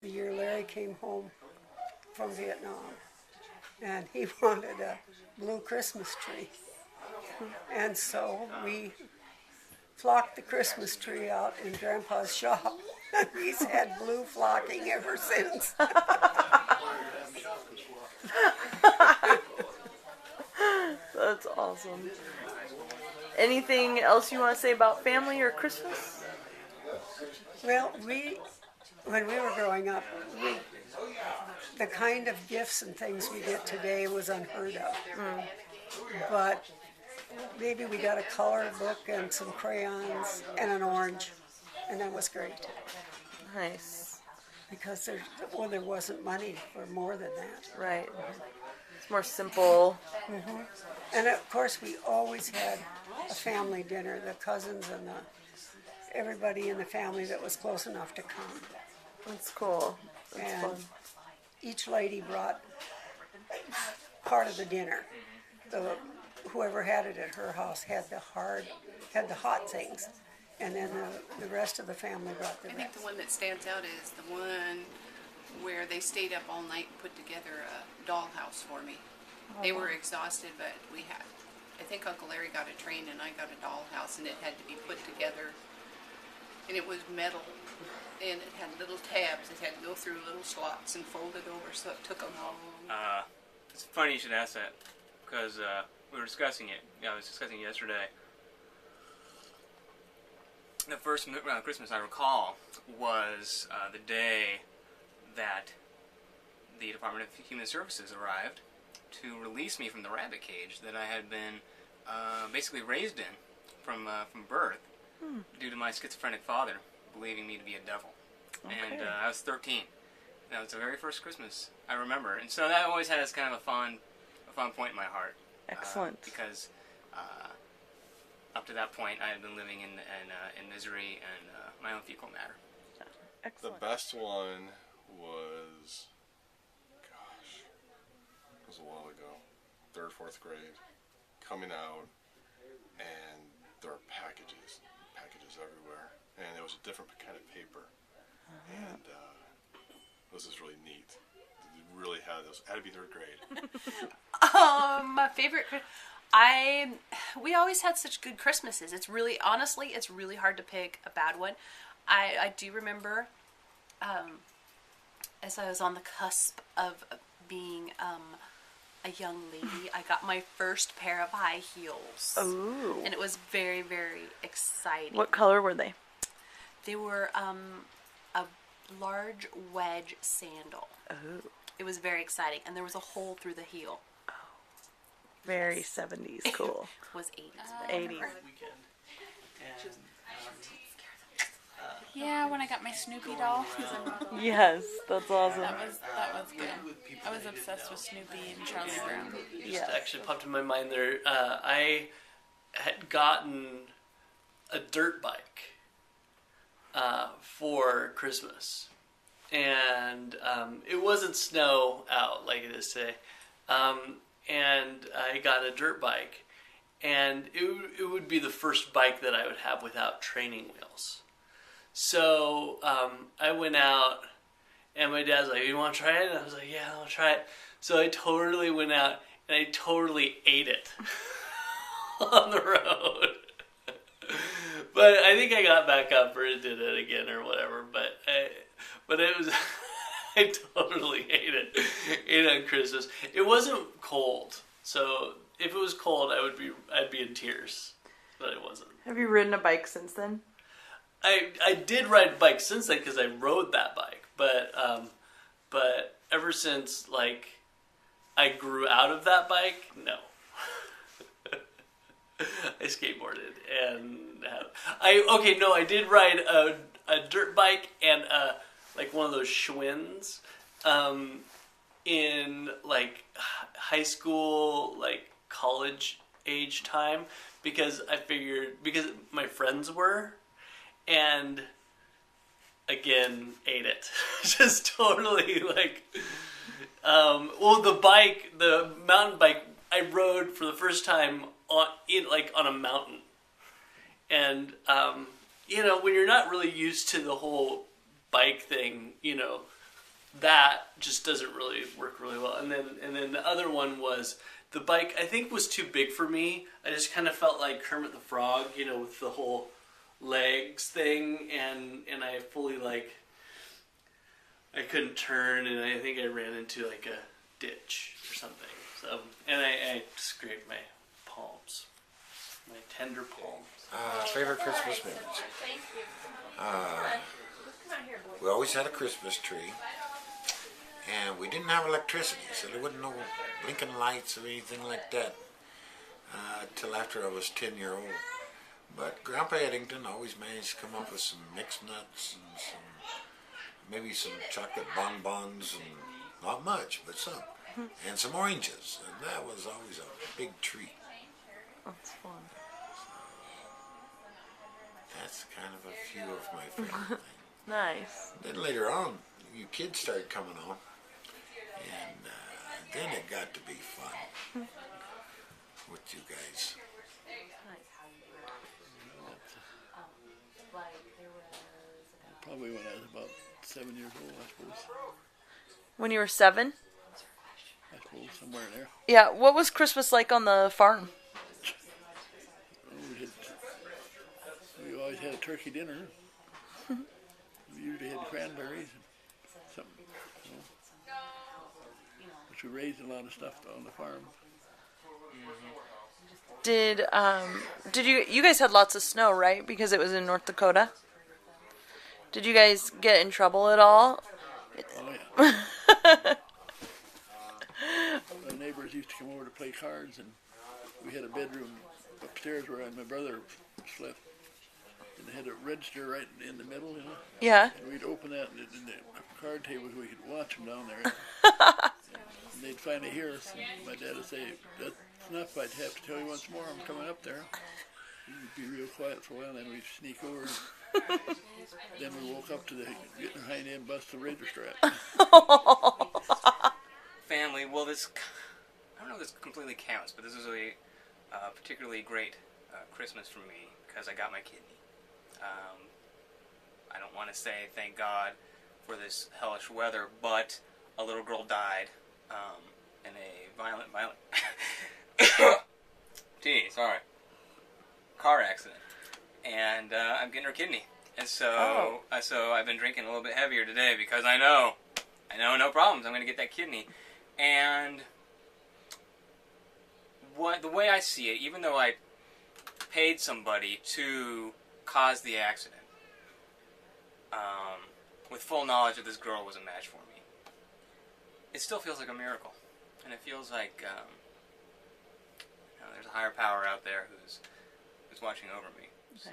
the year Larry came home from Vietnam, and he wanted a blue Christmas tree. And so we flocked the Christmas tree out in Grandpa's shop. He's had blue flocking ever since. That's awesome. Anything else you want to say about family or Christmas? Well, when we were growing up, the kind of gifts and things we get today was unheard of. But maybe we got a color book and some crayons and an orange, and that was great. Nice. Because there wasn't money for more than that. Right. It's more simple. And of course, we always had a family dinner, the cousins and everybody in the family that was close enough to come. That's cool. That's And fun. each lady brought part of the dinner. Whoever had it at her house had the hot things, and then the rest of the family brought the I think rest. the one that stands out is the one where they stayed up all night and put together a dollhouse for me. They were exhausted, but I think Uncle Larry got a train and I got a dollhouse, and it had to be put together. And it was metal, and it had little tabs. It had to go through little slots and fold it over, so it took a long. It's funny you should ask that, because we were discussing it. Yeah, I was discussing it yesterday. The first Christmas I recall was the day that the Department of Human Services arrived to release me from the rabbit cage that I had been basically raised in from birth due to my schizophrenic father believing me to be a devil. Okay. And I was 13. That was the very first Christmas I remember, and so that always has kind of a fun point in my heart. Excellent. Because up to that point, I had been living in misery and my own fecal matter. Excellent. The best one was, gosh, it was a while ago, 3rd, 4th grade, coming out, and there are packages everywhere, and it was a different kind of paper, and this is really neat. It really had to be 3rd grade. My favorite. We always had such good Christmases. It's really hard to pick a bad one. I do remember, as I was on the cusp of being a young lady, I got my first pair of high heels. Ooh. And it was very, very exciting. What color were they? They were a large wedge sandal. Oh. It was very exciting, and there was a hole through the heel. Very 70s cool. It was 80s. 80s. Weekend. And, yeah, when I got my Snoopy doll. Yes, that's awesome. That was good. I was obsessed with Snoopy and Charlie Brown. Yes. Actually popped in my mind there. I had gotten a dirt bike for Christmas, and it wasn't snow out like it is today. And I got a dirt bike, and it would be the first bike that I would have without training wheels. So I went out, and my dad's like, "You want to try it?" And I was like, "Yeah, I'll try it." So I totally went out, and I totally ate it on the road. But I think I got back up or did it again or whatever. But it was... I totally ate it on Christmas. It wasn't cold, so if it was cold, I'd be in tears, but it wasn't. Have you ridden a bike since then? I did ride a bike since then because I rode that bike, but ever since I grew out of that bike, no. I skateboarded and I did ride a dirt bike and one of those Schwinn's in high school, college age time, because my friends were, and again ate it. Just totally the mountain bike I rode for the first time on a mountain, and when you're not really used to the whole bike thing, that just doesn't really work really well. And then the other one was the bike. I think was too big for me. I just kind of felt like Kermit the Frog, with the whole legs thing, and I fully I couldn't turn, and I think I ran into like a ditch or something. So, and I scraped my palms, my tender palms. Favorite Christmas memories? We always had a Christmas tree, and we didn't have electricity, so there wasn't no blinking lights or anything like that till after I was 10-year-old. But Grandpa Eddington always managed to come up with some mixed nuts and maybe some chocolate bonbons, and not much, but some, and some oranges, and that was always a big treat. That's fun. That's kind of a few of my favorite things. Nice. Then later on, you kids started coming on, and then it got to be fun with you guys. Probably when I was about 7 years old, I suppose. When you were 7? I suppose somewhere in there. Yeah. What was Christmas like on the farm? We always had a turkey dinner. We usually had cranberries and something. Which we raised a lot of stuff on the farm. Did you guys had lots of snow, right? Because it was in North Dakota. Did you guys get in trouble at all? Oh yeah. Our neighbors used to come over to play cards, and we had a bedroom upstairs where my brother slept. And they had a register right in the middle, Yeah. And we'd open that, and the card tables, we could watch them down there. And they'd finally hear us, and my dad would say, "That's enough, I'd have to tell you once more, I'm coming up there." We'd be real quiet for a while, and then we'd sneak over. Then we woke up to get our hind end, bust the razor strap. Family, well, this, I don't know if this completely counts, but this was a particularly great Christmas for me because I got my kidney. I don't want to say thank God for this hellish weather, but a little girl died in a violent car accident, and I'm getting her kidney. And so I've been drinking a little bit heavier today because I know, no problems. I'm going to get that kidney. And the way I see it, even though I paid somebody to cause the accident, with full knowledge that this girl was a match for me, it still feels like a miracle. And it feels like there's a higher power out there who's watching over me. So.